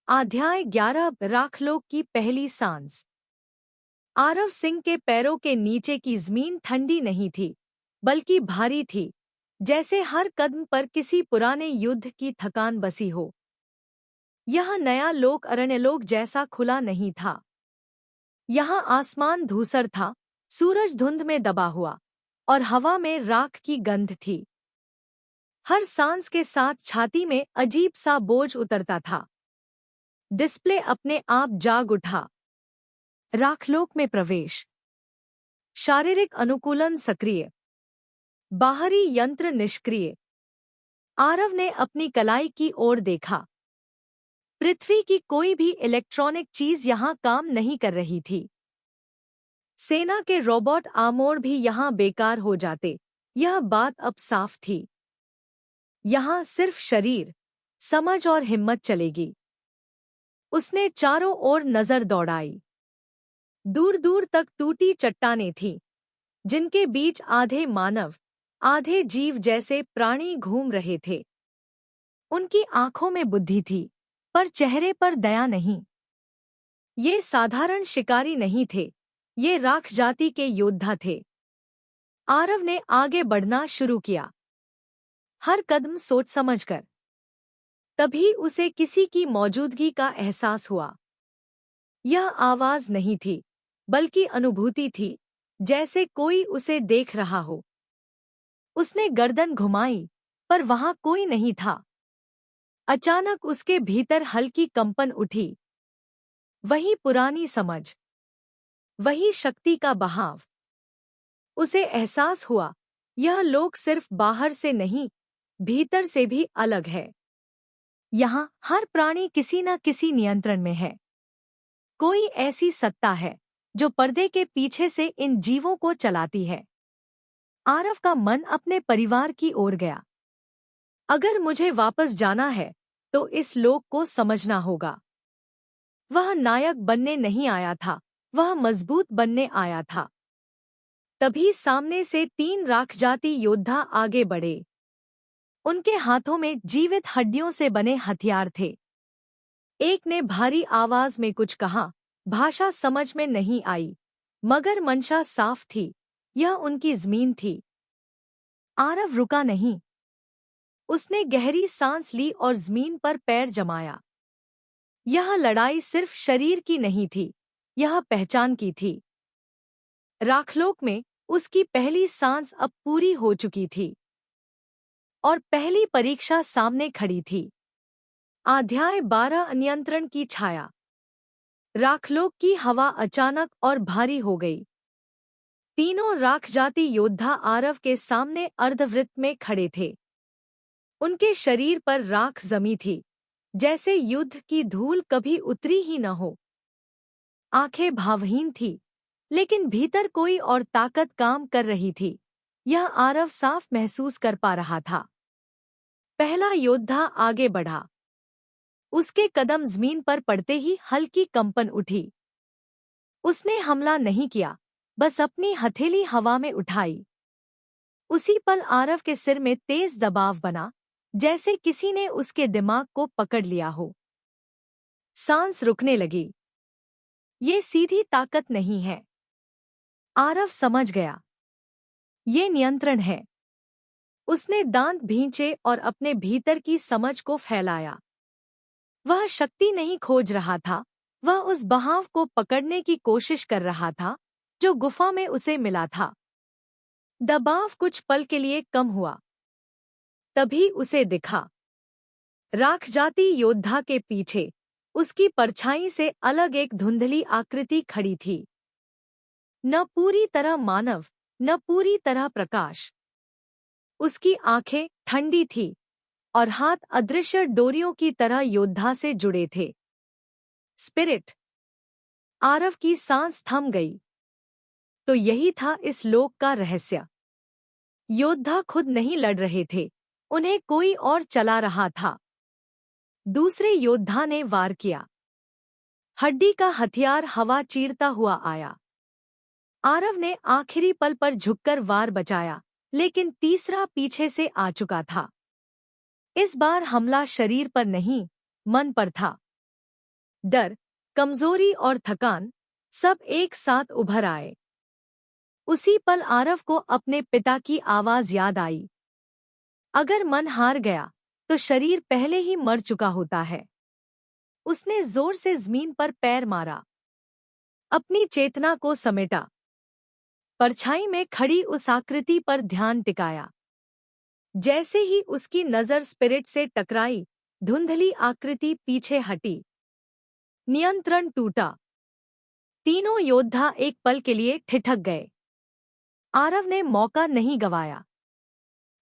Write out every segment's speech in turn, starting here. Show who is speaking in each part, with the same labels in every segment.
Speaker 1: अध्याय 11 राखलोक की पहली सांस। आरव सिंह के पैरों के नीचे की जमीन ठंडी नहीं थी, बल्कि भारी थी, जैसे हर कदम पर किसी पुराने युद्ध की थकान बसी हो। यह नया लोक अरण्यलोक जैसा खुला नहीं था। यहाँ आसमान धूसर था, सूरज धुंध में दबा हुआ, और हवा में राख की गंध थी। हर सांस के साथ छाती में अजीब सा बोझ उतरता था। डिस्प्ले अपने आप जाग उठा। राखलोक में प्रवेश। शारीरिक अनुकूलन सक्रिय, बाहरी यंत्र निष्क्रिय। आरव ने अपनी कलाई की ओर देखा। पृथ्वी की कोई भी इलेक्ट्रॉनिक चीज यहां काम नहीं कर रही थी। सेना के रोबोट आर्मोर भी यहां बेकार हो जाते, यह बात अब साफ थी। यहां सिर्फ शरीर, समझ और हिम्मत चलेगी। उसने चारों ओर नजर दौड़ाई। दूर दूर तक टूटी चट्टानें थीं, जिनके बीच आधे मानव, आधे जीव जैसे प्राणी घूम रहे थे। उनकी आंखों में बुद्धि थी, पर चेहरे पर दया नहीं। ये साधारण शिकारी नहीं थे, ये राख जाति के योद्धा थे। आरव ने आगे बढ़ना शुरू किया, हर कदम सोच समझकर। तभी उसे किसी की मौजूदगी का एहसास हुआ। यह आवाज नहीं थी, बल्कि अनुभूति थी, जैसे कोई उसे देख रहा हो। उसने गर्दन घुमाई, पर वहां कोई नहीं था। अचानक उसके भीतर हल्की कंपन उठी। वही पुरानी समझ, वही शक्ति का बहाव। उसे एहसास हुआ, यह लोक सिर्फ बाहर से नहीं, भीतर से भी अलग है। यहाँ हर प्राणी किसी न किसी नियंत्रण में है। कोई ऐसी सत्ता है जो पर्दे के पीछे से इन जीवों को चलाती है। आरव का मन अपने परिवार की ओर गया। अगर मुझे वापस जाना है, तो इस लोक को समझना होगा। वह नायक बनने नहीं आया था, वह मजबूत बनने आया था। तभी सामने से 3 राखजाती योद्धा आगे बढ़े। उनके हाथों में जीवित हड्डियों से बने हथियार थे। एक ने भारी आवाज में कुछ कहा, भाषा समझ में नहीं आई, मगर मंशा साफ थी, यह उनकी जमीन थी। आरव रुका नहीं। उसने गहरी सांस ली और जमीन पर पैर जमाया। यह लड़ाई सिर्फ शरीर की नहीं थी, यह पहचान की थी। राखलोक में उसकी पहली सांस अब पूरी हो चुकी थी, और पहली परीक्षा सामने खड़ी थी। अध्याय 12 नियंत्रण की छाया। राखलोक की हवा अचानक और भारी हो गई। तीनों राखजाती योद्धा आरव के सामने अर्धवृत्त में खड़े थे। उनके शरीर पर राख जमी थी, जैसे युद्ध की धूल कभी उतरी ही न हो। आंखें भावहीन थी, लेकिन भीतर कोई और ताकत काम कर रही थी, यह आरव साफ महसूस कर पा रहा था। पहला योद्धा आगे बढ़ा। उसके कदम जमीन पर पड़ते ही हल्की कंपन उठी। उसने हमला नहीं किया, बस अपनी हथेली हवा में उठाई। उसी पल आरव के सिर में तेज दबाव बना, जैसे किसी ने उसके दिमाग को पकड़ लिया हो। सांस रुकने लगी। ये सीधी ताकत नहीं है। आरव समझ गया, ये नियंत्रण है। उसने दांत भींचे और अपने भीतर की समझ को फैलाया। वह शक्ति नहीं खोज रहा था, वह उस बहाव को पकड़ने की कोशिश कर रहा था, जो गुफा में उसे मिला था। दबाव कुछ पल के लिए कम हुआ। तभी उसे दिखा, राखजाती योद्धा के पीछे, उसकी परछाई से अलग एक धुंधली आकृति खड़ी थी। न पूरी तरह मानव, न पूरी तरह प्रकाश। उसकी आंखें ठंडी थी, और हाथ अदृश्य डोरियों की तरह योद्धा से जुड़े थे। स्पिरिट। आरव की सांस थम गई। तो यही था इस लोक का रहस्य। योद्धा खुद नहीं लड़ रहे थे, उन्हें कोई और चला रहा था। दूसरे योद्धा ने वार किया। हड्डी का हथियार हवा चीरता हुआ आया। आरव ने आखिरी पल पर झुककर वार बचाया, लेकिन तीसरा पीछे से आ चुका था। इस बार हमला शरीर पर नहीं, मन पर था। डर, कमजोरी और थकान सब एक साथ उभर आए। उसी पल आरव को अपने पिता की आवाज याद आई, अगर मन हार गया तो शरीर पहले ही मर चुका होता है। उसने जोर से जमीन पर पैर मारा, अपनी चेतना को समेटा, परछाई में खड़ी उस आकृति पर ध्यान टिकाया। जैसे ही उसकी नजर स्पिरिट से टकराई, धुंधली आकृति पीछे हटी, नियंत्रण टूटा। तीनों योद्धा एक पल के लिए ठिठक गए। आरव ने मौका नहीं गंवाया।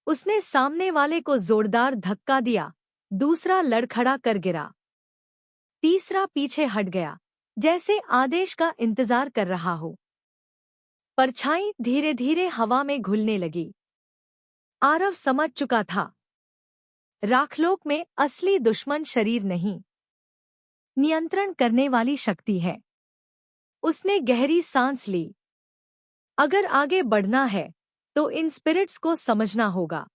Speaker 1: उसने सामने वाले को जोरदार धक्का दिया, दूसरा लड़खड़ा कर गिरा, तीसरा पीछे हट गया, जैसे आदेश का इंतजार कर रहा हो। परछाई धीरे धीरे हवा में घुलने लगी। आरव समझ चुका था, राखलोक में असली दुश्मन शरीर नहीं, नियंत्रण करने वाली शक्ति है। उसने गहरी सांस ली। अगर आगे बढ़ना है तो इन स्पिरिट्स को समझना होगा,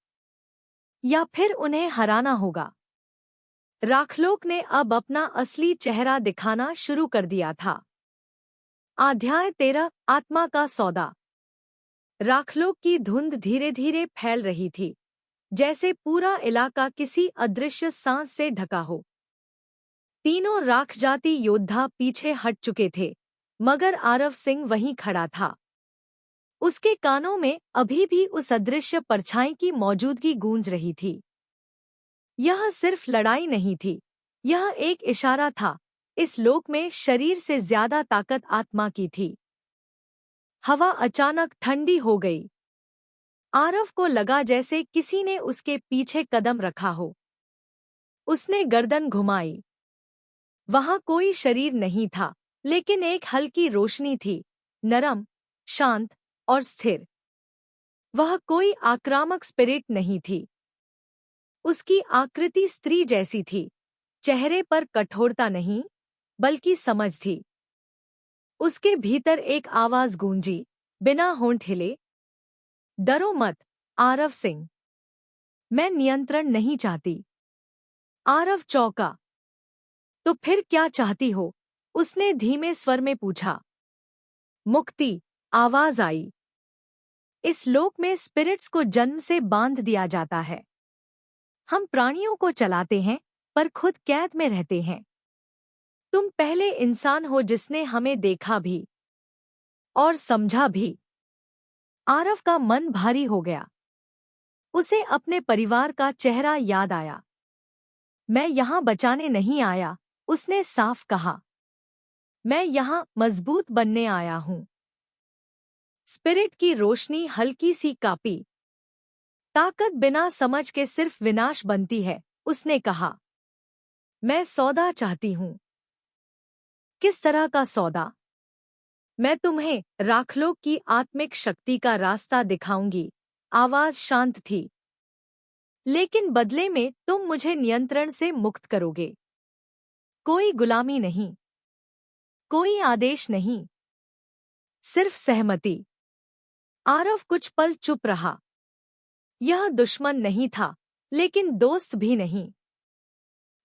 Speaker 1: या फिर उन्हें हराना होगा। राखलोक ने अब अपना असली चेहरा दिखाना शुरू कर दिया था। अध्याय 13, आत्मा का सौदा। राखलोक की धुंध धीरे धीरे फैल रही थी, जैसे पूरा इलाका किसी अदृश्य सांस से ढका हो। तीनों राख जाति योद्धा पीछे हट चुके थे, मगर आरव सिंह वहीं खड़ा था। उसके कानों में अभी भी उस अदृश्य परछाई की मौजूदगी गूंज रही थी। यह सिर्फ लड़ाई नहीं थी, यह एक इशारा था। इस लोक में शरीर से ज्यादा ताकत आत्मा की थी। हवा अचानक ठंडी हो गई। आरव को लगा जैसे किसी ने उसके पीछे कदम रखा हो। उसने गर्दन घुमाई। वहां कोई शरीर नहीं था, लेकिन एक हल्की रोशनी थी, नरम, शांत और स्थिर। वह कोई आक्रामक स्पिरिट नहीं थी। उसकी आकृति स्त्री जैसी थी, चेहरे पर कठोरता नहीं, बल्कि समझ थी। उसके भीतर एक आवाज गूंजी, बिना होंठ हिले, डरो मत, आरव सिंह। मैं नियंत्रण नहीं चाहती। आरव चौंका। तो फिर क्या चाहती हो? उसने धीमे स्वर में पूछा। मुक्ति, आवाज आई। इस लोक में स्पिरिट्स को जन्म से बांध दिया जाता है। हम प्राणियों को चलाते हैं, पर खुद कैद में रहते हैं। तुम पहले इंसान हो जिसने हमें देखा भी और समझा भी। आरव का मन भारी हो गया। उसे अपने परिवार का चेहरा याद आया। मैं यहाँ बचाने नहीं आया, उसने साफ कहा। मैं यहाँ मजबूत बनने आया हूँ। स्पिरिट की रोशनी हल्की सी कांपी। ताकत बिना समझ के सिर्फ विनाश बनती है, उसने कहा। मैं सौदा चाहती हूँ। किस तरह का सौदा? मैं तुम्हें राखलोक की आत्मिक शक्ति का रास्ता दिखाऊंगी। आवाज शांत थी। लेकिन बदले में तुम मुझे नियंत्रण से मुक्त करोगे। कोई गुलामी नहीं, कोई आदेश नहीं, सिर्फ सहमति। आरव कुछ पल चुप रहा। यह दुश्मन नहीं था, लेकिन दोस्त भी नहीं।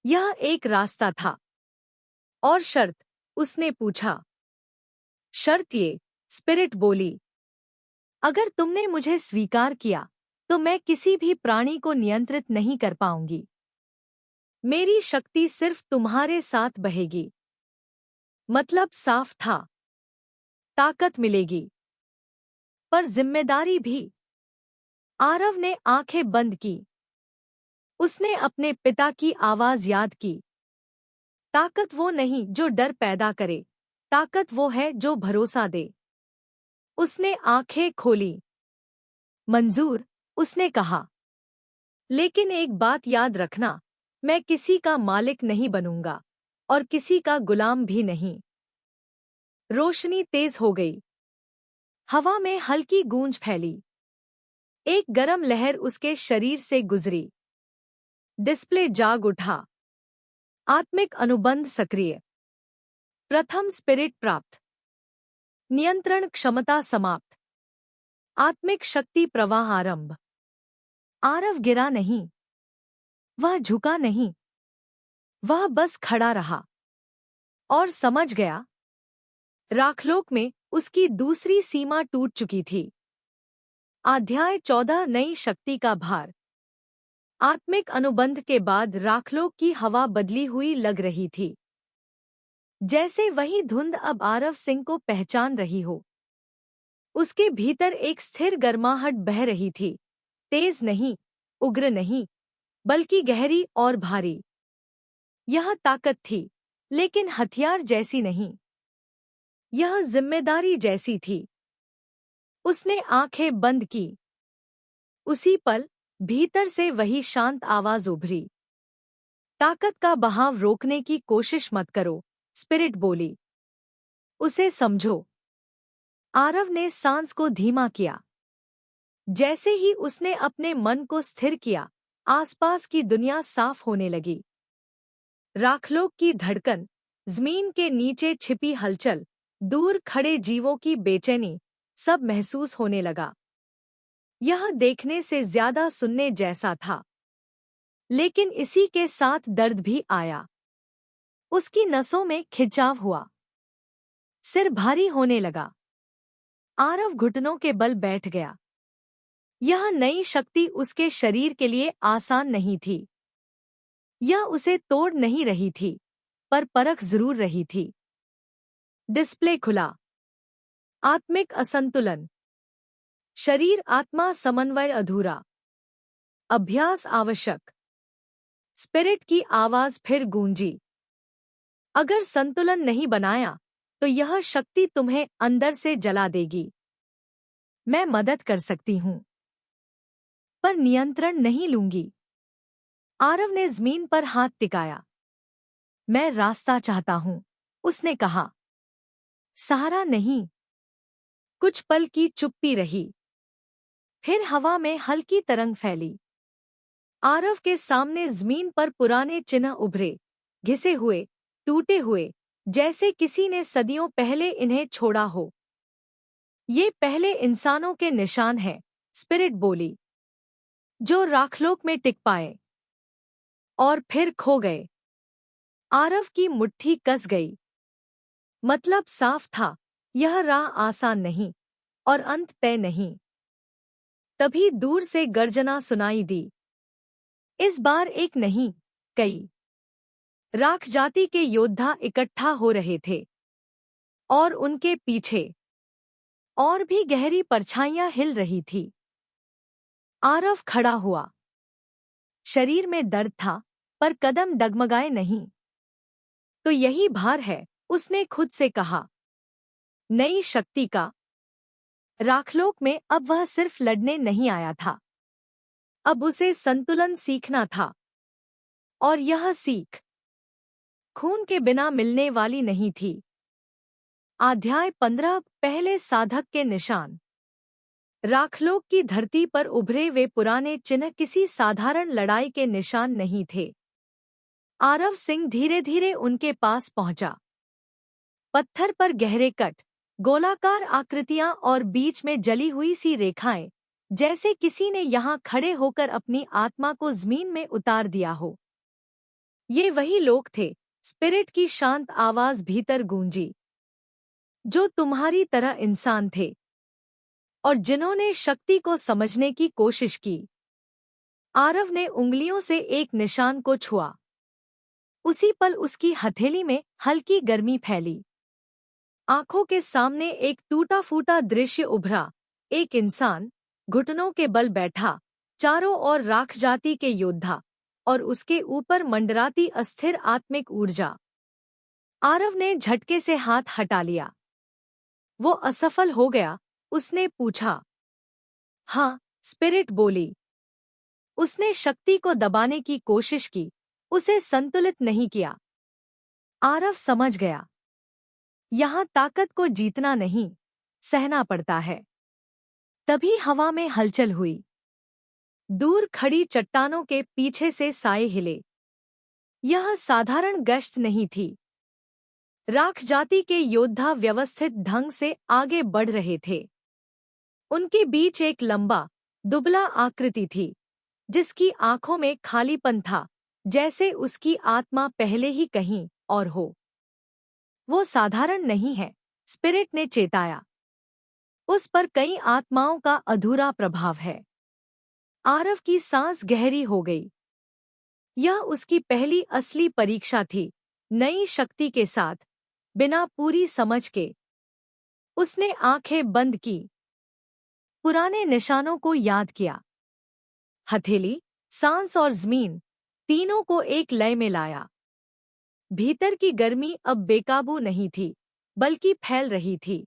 Speaker 1: यह एक रास्ता था। और शर्त? उसने पूछा। शर्त ये, स्पिरिट बोली, अगर तुमने मुझे स्वीकार किया तो मैं किसी भी प्राणी को नियंत्रित नहीं कर पाऊंगी। मेरी शक्ति सिर्फ तुम्हारे साथ बहेगी। मतलब साफ था, ताकत मिलेगी, पर जिम्मेदारी भी। आरव ने आंखें बंद की। उसने अपने पिता की आवाज याद की। ताकत वो नहीं जो डर पैदा करे, ताकत वो है जो भरोसा दे। उसने आंखें खोली। मंजूर, उसने कहा। लेकिन एक बात याद रखना, मैं किसी का मालिक नहीं बनूंगा और किसी का गुलाम भी नहीं। रोशनी तेज हो गई। हवा में हल्की गूंज फैली। एक गरम लहर उसके शरीर से गुजरी। डिस्प्ले जाग उठा। आत्मिक अनुबंध सक्रिय। प्रथम स्पिरिट प्राप्त। नियंत्रण क्षमता समाप्त। आत्मिक शक्ति प्रवाह आरंभ। आरव गिरा नहीं। वह झुका नहीं। वह बस खड़ा रहा। और समझ गया, राखलोक में उसकी दूसरी सीमा टूट चुकी थी। अध्याय 14 नई शक्ति का भार। आत्मिक अनुबंध के बाद राखलोक की हवा बदली हुई लग रही थी, जैसे वही धुंध अब आरव सिंह को पहचान रही हो। उसके भीतर एक स्थिर गर्माहट बह रही थी, तेज नहीं, उग्र नहीं, बल्कि गहरी और भारी। यह ताकत थी, लेकिन हथियार जैसी नहीं, यह जिम्मेदारी जैसी थी। उसने आंखें बंद की। उसी पल भीतर से वही शांत आवाज उभरी। ताकत का बहाव रोकने की कोशिश मत करो, स्पिरिट बोली। उसे समझो। आरव ने सांस को धीमा किया। जैसे ही उसने अपने मन को स्थिर किया, आसपास की दुनिया साफ होने लगी। राखलोक की धड़कन, जमीन के नीचे छिपी हलचल, दूर खड़े जीवों की बेचैनी, सब महसूस होने लगा। यह देखने से ज्यादा सुनने जैसा था, लेकिन इसी के साथ दर्द भी आया। उसकी नसों में खिंचाव हुआ, सिर भारी होने लगा। आरव घुटनों के बल बैठ गया। यह नई शक्ति उसके शरीर के लिए आसान नहीं थी। यह उसे तोड़ नहीं रही थी, पर परख जरूर रही थी। डिस्प्ले खुला। आत्मिक असंतुलन, शरीर आत्मा समन्वय अधूरा, अभ्यास आवश्यक। स्पिरिट की आवाज फिर गूंजी। अगर संतुलन नहीं बनाया तो यह शक्ति तुम्हें अंदर से जला देगी। मैं मदद कर सकती हूं, पर नियंत्रण नहीं लूंगी। आरव ने जमीन पर हाथ टिकाया। मैं रास्ता चाहता हूं, उसने कहा। सहारा नहीं। कुछ पल की चुप्पी रही। फिर हवा में हल्की तरंग फैली। आरव के सामने जमीन पर पुराने चिन्ह उभरे, घिसे हुए, टूटे हुए, जैसे किसी ने सदियों पहले इन्हें छोड़ा हो। ये पहले इंसानों के निशान हैं, स्पिरिट बोली, जो राखलोक में टिक पाए और फिर खो गए। आरव की मुट्ठी कस गई। मतलब साफ था, यह राह आसान नहीं और अंत तय नहीं। तभी दूर से गर्जना सुनाई दी। इस बार एक नहीं, कई राख जाति के योद्धा इकट्ठा हो रहे थे, और उनके पीछे और भी गहरी परछाइयां हिल रही थी। आरव खड़ा हुआ। शरीर में दर्द था, पर कदम डगमगाए नहीं। तो यही भार है, उसने खुद से कहा। नई शक्ति का। राखलोक में अब वह सिर्फ लड़ने नहीं आया था। अब उसे संतुलन सीखना था। और यह सीख खून के बिना मिलने वाली नहीं थी। अध्याय 15 पहले साधक के निशान। राखलोक की धरती पर उभरे वे पुराने चिन्ह किसी साधारण लड़ाई के निशान नहीं थे। आरव सिंह धीरे धीरे उनके पास पहुंचा। पत्थर पर गहरे कट, गोलाकार आकृतियां और बीच में जली हुई सी रेखाएं, जैसे किसी ने यहां खड़े होकर अपनी आत्मा को जमीन में उतार दिया हो। ये वही लोग थे, स्पिरिट की शांत आवाज भीतर गूंजी, जो तुम्हारी तरह इंसान थे और जिन्होंने शक्ति को समझने की कोशिश की। आरव ने उंगलियों से एक निशान को छुआ। उसी पल उसकी हथेली में हल्की गर्मी फैली। आंखों के सामने एक टूटा फूटा दृश्य उभरा। एक इंसान घुटनों के बल बैठा, चारों ओर राख जाति के योद्धा, और उसके ऊपर मंडराती अस्थिर आत्मिक ऊर्जा। आरव ने झटके से हाथ हटा लिया। वो असफल हो गया, उसने पूछा। हाँ, स्पिरिट बोली। उसने शक्ति को दबाने की कोशिश की, उसे संतुलित नहीं किया। आरव समझ गया, यहाँ ताकत को जीतना नहीं, सहना पड़ता है। तभी हवा में हलचल हुई। दूर खड़ी चट्टानों के पीछे से साए हिले। यह साधारण गश्त नहीं थी। राख जाति के योद्धा व्यवस्थित ढंग से आगे बढ़ रहे थे। उनके बीच एक लंबा, दुबला आकृति थी, जिसकी आंखों में खालीपन था, जैसे उसकी आत्मा पहले ही कहीं और हो। वो साधारण नहीं है, स्पिरिट ने चेताया। उस पर कई आत्माओं का अधूरा प्रभाव है। आरव की सांस गहरी हो गई। यह उसकी पहली असली परीक्षा थी, नई शक्ति के साथ, बिना पूरी समझ के। उसने आंखें बंद की, पुराने निशानों को याद किया। हथेली, सांस और जमीन, तीनों को एक लय में लाया। भीतर की गर्मी अब बेकाबू नहीं थी, बल्कि फैल रही थी।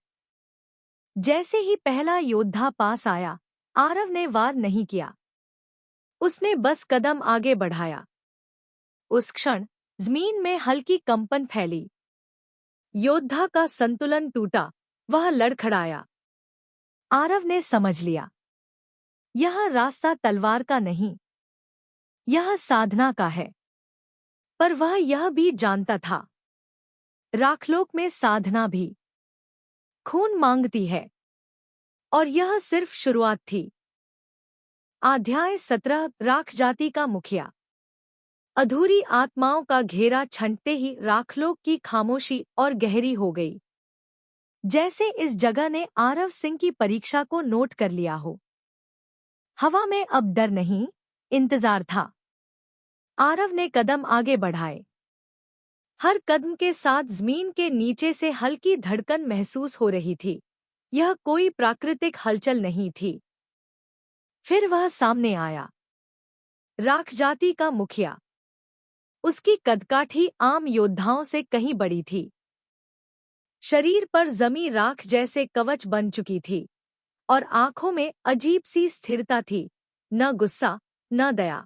Speaker 1: जैसे ही पहला योद्धा पास आया, आरव ने वार नहीं किया। उसने बस कदम आगे बढ़ाया। उस क्षण जमीन में हल्की कंपन फैली। योद्धा का संतुलन टूटा, वह लड़खड़ाया। आरव ने समझ लिया, यह रास्ता तलवार का नहीं, यह साधना का है। पर वह यह भी जानता था, राखलोक में साधना भी खून मांगती है, और यह सिर्फ शुरुआत थी। अध्याय 17। राख जाति का मुखिया। अधूरी आत्माओं का घेरा छंटते ही राखलोक की खामोशी और गहरी हो गई, जैसे इस जगह ने आरव सिंह की परीक्षा को नोट कर लिया हो। हवा में अब डर नहीं, इंतजार था। आरव ने कदम आगे बढ़ाए। हर कदम के साथ जमीन के नीचे से हल्की धड़कन महसूस हो रही थी। यह कोई प्राकृतिक हलचल नहीं थी। फिर वह सामने आया, राख जाति का मुखिया। उसकी कदकाठी आम योद्धाओं से कहीं बड़ी थी। शरीर पर जमी राख जैसे कवच बन चुकी थी, और आंखों में अजीब सी स्थिरता थी, न गुस्सा न दया।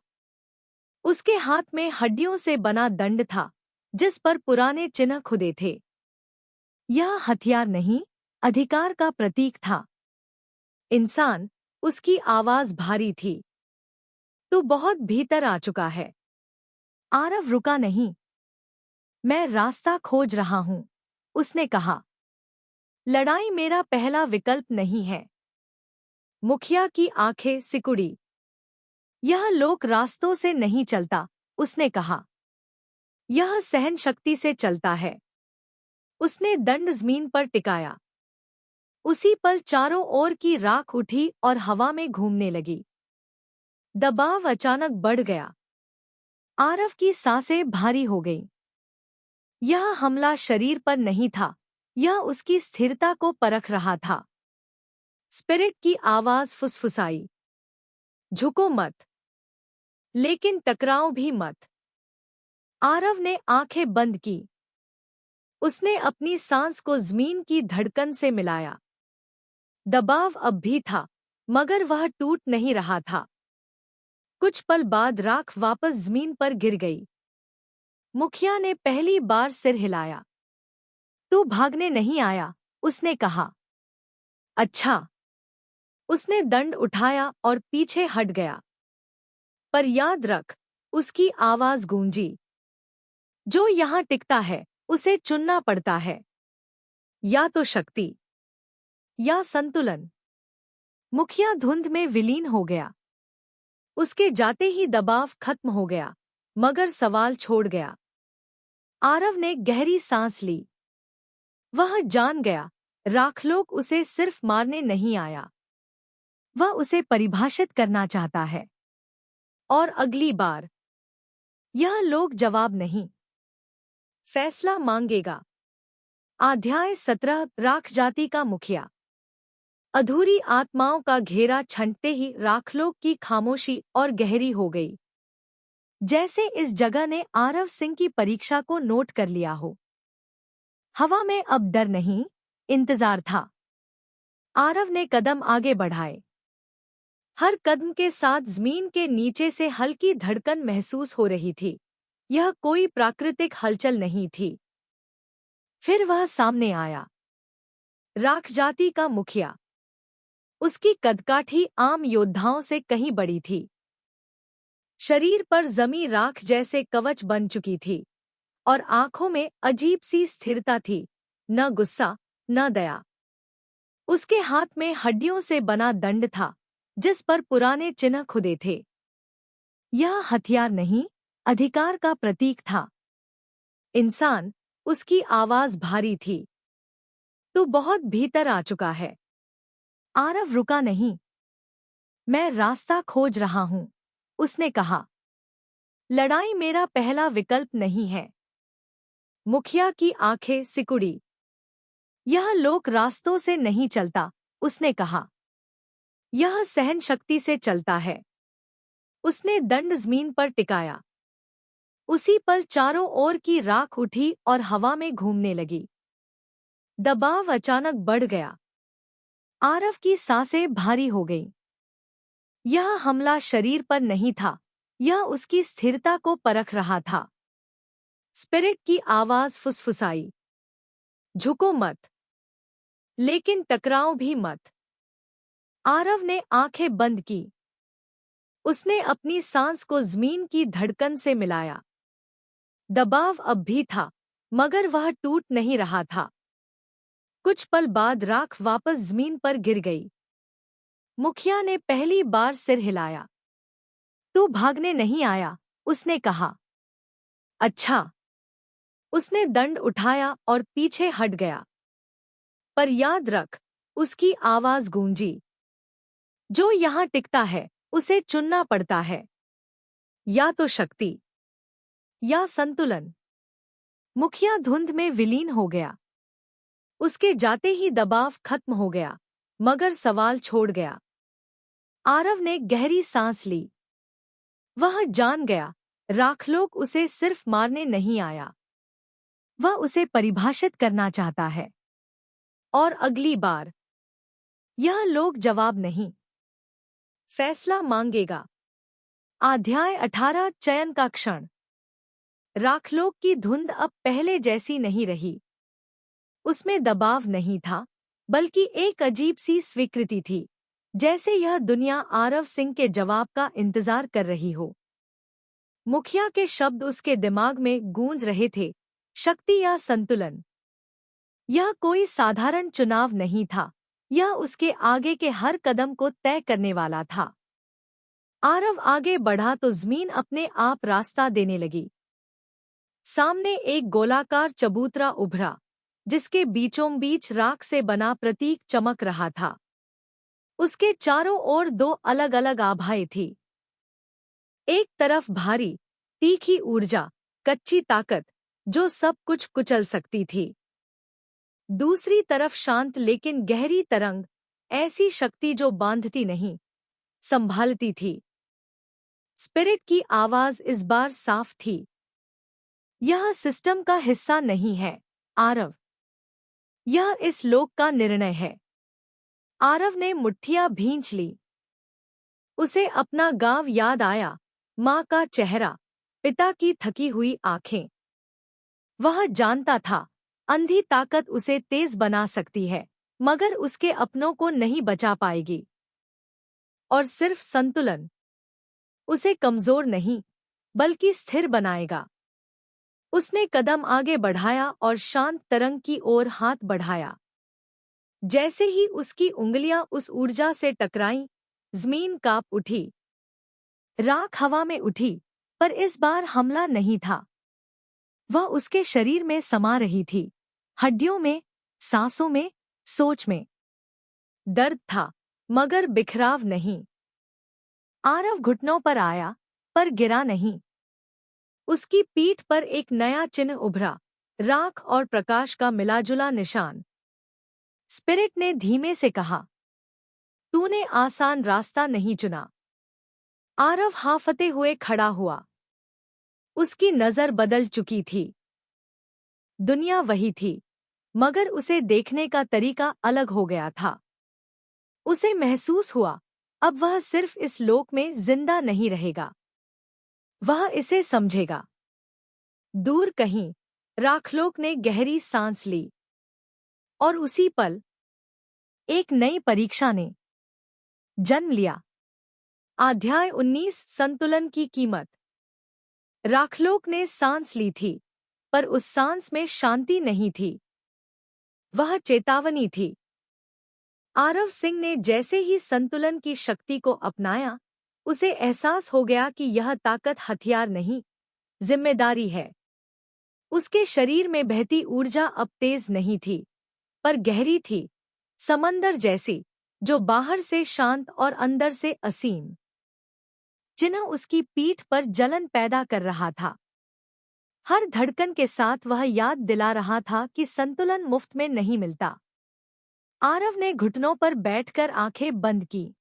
Speaker 1: उसके हाथ में हड्डियों से बना दंड था, जिस पर पुराने चिन्ह खुदे थे। यह हथियार नहीं, अधिकार का प्रतीक था। इंसान, उसकी आवाज भारी थी। तू बहुत भीतर आ चुका है। आरव रुका नहीं। मैं रास्ता खोज रहा हूं, उसने कहा। लड़ाई मेरा पहला विकल्प नहीं है। मुखिया की आंखें सिकुड़ी। यह लोक रास्तों से नहीं चलता, उसने कहा। यह सहन शक्ति से चलता है। उसने दंड जमीन पर टिकाया। उसी पल चारों ओर की राख उठी और हवा में घूमने लगी। दबाव अचानक बढ़ गया। आरव की सांसें भारी हो गईं। यह हमला शरीर पर नहीं था, यह उसकी स्थिरता को परख रहा था। स्पिरिट की आवाज फुसफुसाई, झुको मत, लेकिन टकराओ भी मत। आरव ने आंखें बंद की। उसने अपनी सांस को जमीन की धड़कन से मिलाया। दबाव अब भी था, मगर वह टूट नहीं रहा था। कुछ पल बाद राख वापस जमीन पर गिर गई। मुखिया ने पहली बार सिर हिलाया। तू भागने नहीं आया, उसने कहा। अच्छा। उसने दंड उठाया और पीछे हट गया। पर याद रख, उसकी आवाज गूंजी। जो यहाँ टिकता है, उसे चुनना पड़ता है। या तो शक्ति, या संतुलन। मुखिया धुंध में विलीन हो गया। उसके जाते ही दबाव खत्म हो गया, मगर सवाल छोड़ गया। आरव ने गहरी सांस ली। वह जान गया, राखलोक उसे सिर्फ मारने नहीं आया, वह उसे परिभाषित करना चाहता है। और अगली बार यह लोक जवाब नहीं, फैसला मांगेगा। अध्याय 17। राख जाति का मुखिया। अधूरी आत्माओं का घेरा छंटते ही राखलोक की खामोशी और गहरी हो गई, जैसे इस जगह ने आरव सिंह की परीक्षा को नोट कर लिया हो। हवा में अब डर नहीं, इंतजार था। आरव ने कदम आगे बढ़ाए। हर कदम के साथ जमीन के नीचे से हल्की धड़कन महसूस हो रही थी। यह कोई प्राकृतिक हलचल नहीं थी। फिर वह सामने आया, राख जाति का मुखिया। उसकी कदकाठी आम योद्धाओं से कहीं बड़ी थी। शरीर पर जमी राख जैसे कवच बन चुकी थी, और आंखों में अजीब सी स्थिरता थी, न गुस्सा न दया। उसके हाथ में हड्डियों से बना दंड था, जिस पर पुराने चिन्ह खुदे थे। यह हथियार नहीं, अधिकार का प्रतीक था। इंसान, उसकी आवाज भारी थी। तू बहुत भीतर आ चुका है। आरव रुका नहीं। मैं रास्ता खोज रहा हूं, उसने कहा। लड़ाई मेरा पहला विकल्प नहीं है। मुखिया की आंखें सिकुड़ी। यह लोक रास्तों से नहीं चलता, उसने कहा। यह सहन शक्ति से चलता है। उसने दंड जमीन पर टिकाया। उसी पल चारों ओर की राख उठी और हवा में घूमने लगी। दबाव अचानक बढ़ गया। आरव की सांसें भारी हो गईं। यह हमला शरीर पर नहीं था, यह उसकी स्थिरता को परख रहा था। स्पिरिट की आवाज फुसफुसाई। झुको मत, लेकिन टकराओ भी मत। आरव ने आंखें बंद की। उसने अपनी सांस को जमीन की धड़कन से मिलाया। दबाव अब भी था, मगर वह टूट नहीं रहा था। कुछ पल बाद राख वापस जमीन पर गिर गई। मुखिया ने पहली बार सिर हिलाया। तू भागने नहीं आया, उसने कहा। अच्छा। उसने दंड उठाया और पीछे हट गया। पर याद रख, उसकी आवाज गूंजी। जो यहां टिकता है, उसे चुनना पड़ता है। या तो शक्ति, या संतुलन। मुखिया धुंध में विलीन हो गया। उसके जाते ही दबाव खत्म हो गया, मगर सवाल छोड़ गया। आरव ने गहरी सांस ली। वह जान गया, राखलोक उसे सिर्फ मारने नहीं आया। वह उसे परिभाषित करना चाहता है। और अगली बार यह लोक जवाब नहीं, फैसला मांगेगा। अध्याय 18 चयन का क्षण। राखलोक की धुंध अब पहले जैसी नहीं रही। उसमें दबाव नहीं था, बल्कि एक अजीब सी स्वीकृति थी, जैसे यह दुनिया आरव सिंह के जवाब का इंतजार कर रही हो। मुखिया के शब्द उसके दिमाग में गूंज रहे थे, शक्ति या संतुलन। यह कोई साधारण चुनाव नहीं था, यह उसके आगे के हर कदम को तय करने वाला था। आरव आगे बढ़ा तो जमीन अपने आप रास्ता देने लगी। सामने एक गोलाकार चबूतरा उभरा, जिसके बीचों बीच राख से बना प्रतीक चमक रहा था। उसके चारों ओर दो अलग अलग आभाएं थीं। एक तरफ भारी, तीखी ऊर्जा, कच्ची ताकत, जो सब कुछ कुचल सकती थी। दूसरी तरफ शांत लेकिन गहरी तरंग, ऐसी शक्ति जो बांधती नहीं, संभालती थी। स्पिरिट की आवाज इस बार साफ थी। यह सिस्टम का हिस्सा नहीं है, आरव। यह इस लोक का निर्णय है। आरव ने मुट्ठियां भींच ली। उसे अपना गांव याद आया, माँ का चेहरा, पिता की थकी हुई आंखें। वह जानता था, अंधी ताकत उसे तेज बना सकती है, मगर उसके अपनों को नहीं बचा पाएगी। और सिर्फ संतुलन उसे कमजोर नहीं, बल्कि स्थिर बनाएगा। उसने कदम आगे बढ़ाया और शांत तरंग की ओर हाथ बढ़ाया। जैसे ही उसकी उंगलियां उस ऊर्जा से टकराईं, जमीन कांप उठी। राख हवा में उठी, पर इस बार हमला नहीं था। वह उसके शरीर में समा रही थी, हड्डियों में, सांसों में, सोच में। दर्द था, मगर बिखराव नहीं। आरव घुटनों पर आया, पर गिरा नहीं। उसकी पीठ पर एक नया चिन्ह उभरा, राख और प्रकाश का मिलाजुला निशान। स्पिरिट ने धीमे से कहा, तूने आसान रास्ता नहीं चुना। आरव हांफते हुए खड़ा हुआ। उसकी नजर बदल चुकी थी। दुनिया वही थी, मगर उसे देखने का तरीका अलग हो गया था। उसे महसूस हुआ, अब वह सिर्फ इस लोक में जिंदा नहीं रहेगा, वह इसे समझेगा। दूर कहीं राखलोक ने गहरी सांस ली। और उसी पल एक नई परीक्षा ने जन्म लिया। अध्याय 19 संतुलन की कीमत। राखलोक ने सांस ली थी, पर उस सांस में शांति नहीं थी। वह चेतावनी थी। आरव सिंह ने जैसे ही संतुलन की शक्ति को अपनाया, उसे एहसास हो गया कि यह ताकत हथियार नहीं, जिम्मेदारी है। उसके शरीर में बहती ऊर्जा अब तेज नहीं थी, पर गहरी थी, समंदर जैसी, जो बाहर से शांत और अंदर से असीम। चिन्ह उसकी पीठ पर जलन पैदा कर रहा था। हर धड़कन के साथ वह याद दिला रहा था कि संतुलन मुफ्त में नहीं मिलता। आरव ने घुटनों पर बैठकर आंखें बंद की।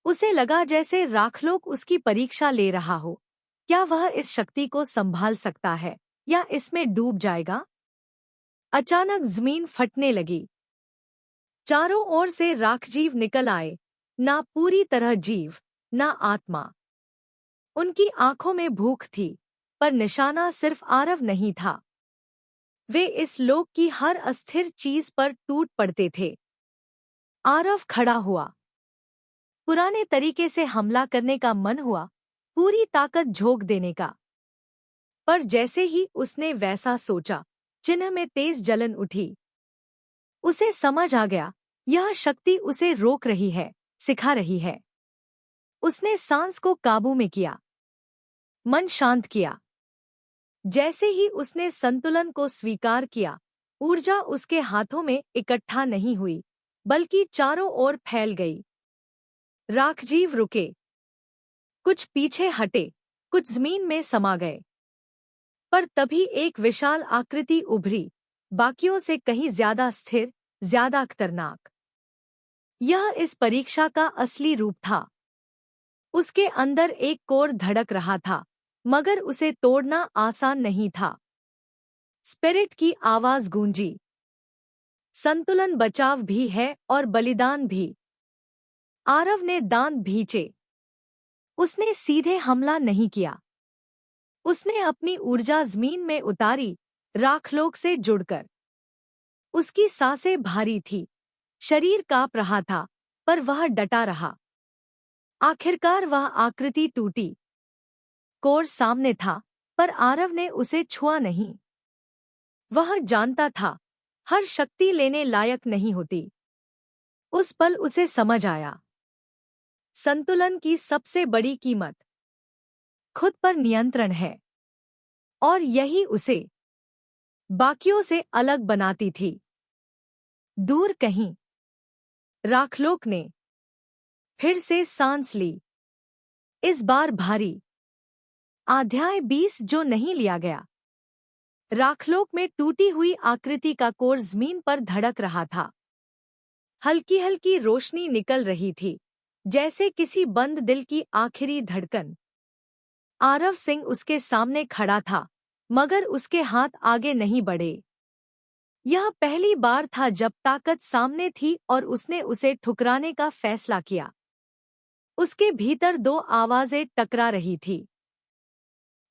Speaker 1: उसे लगा जैसे राखलोक उसकी परीक्षा ले रहा हो। क्या वह इस शक्ति को संभाल सकता है या इसमें डूब जाएगा? अचानक जमीन फटने लगी। चारों ओर से राखजीव निकल आए, ना पूरी तरह जीव, ना आत्मा। उनकी आंखों में भूख थी, पर निशाना सिर्फ आरव नहीं था। वे इस लोक की हर अस्थिर चीज पर टूट पड़ते थे। आरव खड़ा हुआ। पुराने तरीके से हमला करने का मन हुआ, पूरी ताकत झोंक देने का। पर जैसे ही उसने वैसा सोचा, चिन्ह में तेज जलन उठी। उसे समझ आ गया, यह शक्ति उसे रोक रही है, सिखा रही है। उसने सांस को काबू में किया, मन शांत किया। जैसे ही उसने संतुलन को स्वीकार किया, ऊर्जा उसके हाथों में इकट्ठा नहीं हुई, बल्कि चारों ओर फैल गई। राखजीव रुके, कुछ पीछे हटे, कुछ जमीन में समा गए। पर तभी एक विशाल आकृति उभरी, बाकियों से कहीं ज्यादा स्थिर, ज्यादा खतरनाक। यह इस परीक्षा का असली रूप था। उसके अंदर एक कोर धड़क रहा था, मगर उसे तोड़ना आसान नहीं था। स्पिरिट की आवाज गूंजी, संतुलन बचाव भी है और बलिदान भी। आरव ने दांत भींचे। उसने सीधे हमला नहीं किया। उसने अपनी ऊर्जा जमीन में उतारी, राखलोक से जुड़कर। उसकी सांसें भारी थी, शरीर कांप रहा था, पर वह डटा रहा। आखिरकार वह आकृति टूटी। कोर सामने था, पर आरव ने उसे छुआ नहीं। वह जानता था, हर शक्ति लेने लायक नहीं होती। उस पल उसे समझ आया, संतुलन की सबसे बड़ी कीमत खुद पर नियंत्रण है, और यही उसे बाकियों से अलग बनाती थी। दूर कहीं राखलोक ने फिर से सांस ली, इस बार भारी। अध्याय 20 जो नहीं लिया गया। राखलोक में टूटी हुई आकृति का कोर जमीन पर धड़क रहा था। हल्की हल्की रोशनी निकल रही थी, जैसे किसी बंद दिल की आखिरी धड़कन। आरव सिंह उसके सामने खड़ा था, मगर उसके हाथ आगे नहीं बढ़े। यह पहली बार था जब ताकत सामने थी और उसने उसे ठुकराने का फैसला किया। उसके भीतर दो आवाजें टकरा रही थी।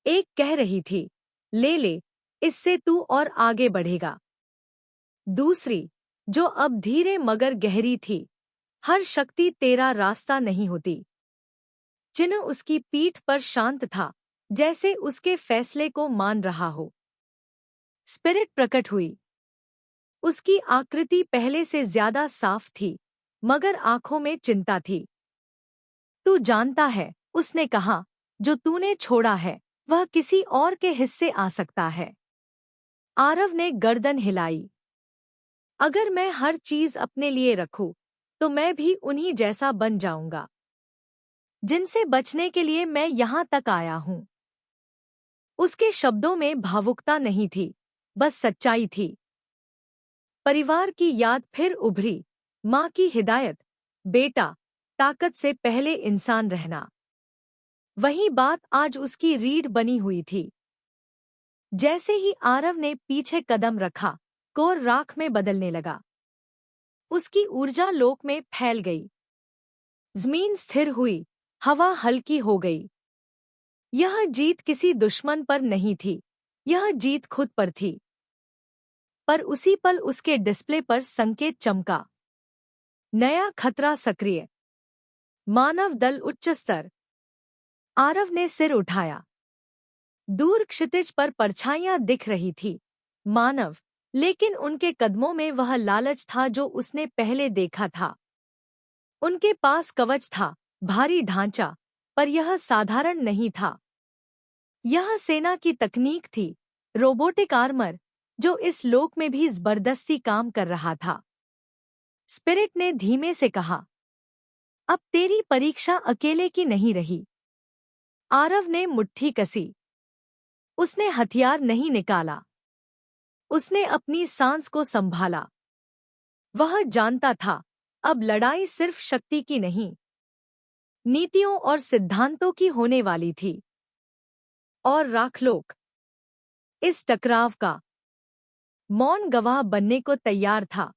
Speaker 1: एक कह रही थी, ले ले, इससे तू और आगे बढ़ेगा। दूसरी, जो अब धीरे मगर गहरी थी, हर शक्ति तेरा रास्ता नहीं होती। चिन्ह उसकी पीठ पर शांत था, जैसे उसके फैसले को मान रहा हो। स्पिरिट प्रकट हुई। उसकी आकृति पहले से ज्यादा साफ थी, मगर आंखों में चिंता थी। तू जानता है, उसने कहा, जो तूने छोड़ा है, वह किसी और के हिस्से आ सकता है। आरव ने गर्दन हिलाई। अगर मैं हर चीज अपने लिए रखूं, तो मैं भी उन्हीं जैसा बन जाऊंगा, जिनसे बचने के लिए मैं यहां तक आया हूं। उसके शब्दों में भावुकता नहीं थी, बस सच्चाई थी। परिवार की याद फिर उभरी, माँ की हिदायत, बेटा, ताकत से पहले इंसान रहना। वही बात आज उसकी रीढ़ बनी हुई थी। जैसे ही आरव ने पीछे कदम रखा, कोर राख में बदलने लगा। उसकी ऊर्जा लोक में फैल गई। जमीन स्थिर हुई, हवा हल्की हो गई। यह जीत किसी दुश्मन पर नहीं थी, यह जीत खुद पर थी। पर उसी पल उसके डिस्प्ले पर संकेत चमका। नया खतरा सक्रिय। मानव दल उच्च स्तर। आरव ने सिर उठाया। दूर क्षितिज पर परछाइयां दिख रही थी। मानव, लेकिन उनके कदमों में वह लालच था जो उसने पहले देखा था। उनके पास कवच था, भारी ढांचा, पर यह साधारण नहीं था। यह सेना की तकनीक थी, रोबोटिक आर्मर, जो इस लोक में भी जबरदस्ती काम कर रहा था। स्पिरिट ने धीमे से कहा, अब तेरी परीक्षा अकेले की नहीं रही। आरव ने मुट्ठी कसी। उसने हथियार नहीं निकाला। उसने अपनी सांस को संभाला। वह जानता था, अब लड़ाई सिर्फ शक्ति की नहीं, नीतियों और सिद्धांतों की होने वाली थी। और राखलोक इस टकराव का मौन गवाह बनने को तैयार था।